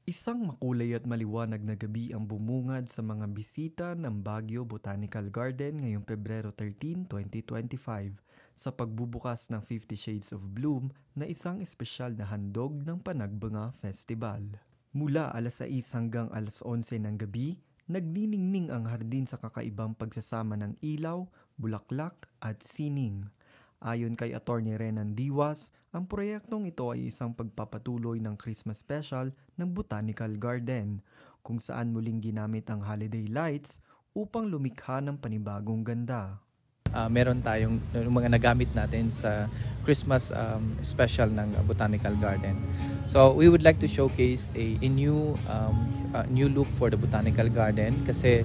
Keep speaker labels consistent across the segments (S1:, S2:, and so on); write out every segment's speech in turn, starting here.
S1: Isang makulay at maliwanag na gabi ang bumungad sa mga bisita ng Baguio Botanical Garden ngayong Pebrero 13, 2025 sa pagbubukas ng 50 Shades of Bloom na isang espesyal na handog ng Panagbanga Festival. Mula alas 6 hanggang alas 11 ng gabi, nagniningning ang hardin sa kakaibang pagsasama ng ilaw, bulaklak at sining. Ayon kay Attorney Renan Diwas, ang proyektong ito ay isang pagpapatuloy ng Christmas special ng Botanical Garden, kung saan muling ginamit ang holiday lights upang lumikha ng panibagong ganda.
S2: Meron tayong mga nagamit natin sa Christmas special ng Botanical Garden. So we would like to showcase a new look for the Botanical Garden kasi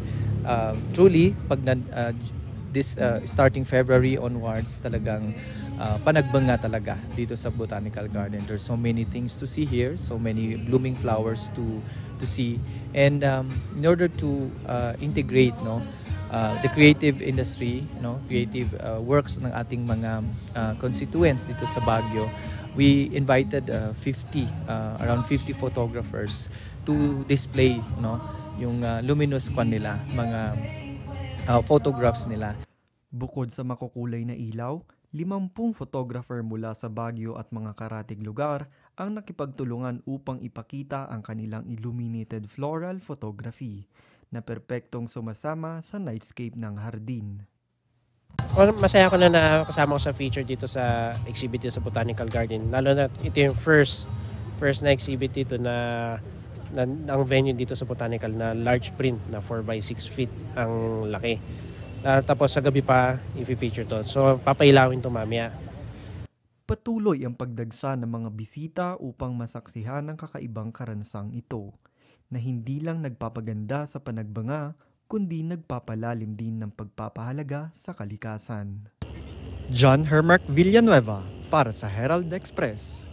S2: truly pag starting February onwards talagang panagbanga talaga dito sa Botanical Garden. There's so many things to see here, so many blooming flowers to see, and in order to integrate the creative industry, creative works ng ating mga constituents dito sa Baguio, we invited around 50 photographers to display yung luminous nila, mga photographs nila.
S1: Bukod sa makukulay na ilaw, 50 photographer mula sa Baguio at mga karatig lugar ang nakipagtulungan upang ipakita ang kanilang illuminated floral photography na perpektong sumasama sa nightscape ng hardin.
S3: Masaya ako na nakasama ko sa feature dito sa exhibit dito sa Botanical Garden. Lalo na ito yung first na exhibit dito na ang venue dito sa Botanical na large print na 4x6 feet ang laki. Tapos sa gabi pa i-feature to. So papailawin to mamaya.
S1: Patuloy ang pagdagsa ng mga bisita upang masaksihan ang kakaibang karansang ito na hindi lang nagpapaganda sa panagbanga kundi nagpapalalim din ng pagpapahalaga sa kalikasan. John Hermark Villanueva para sa Herald Express.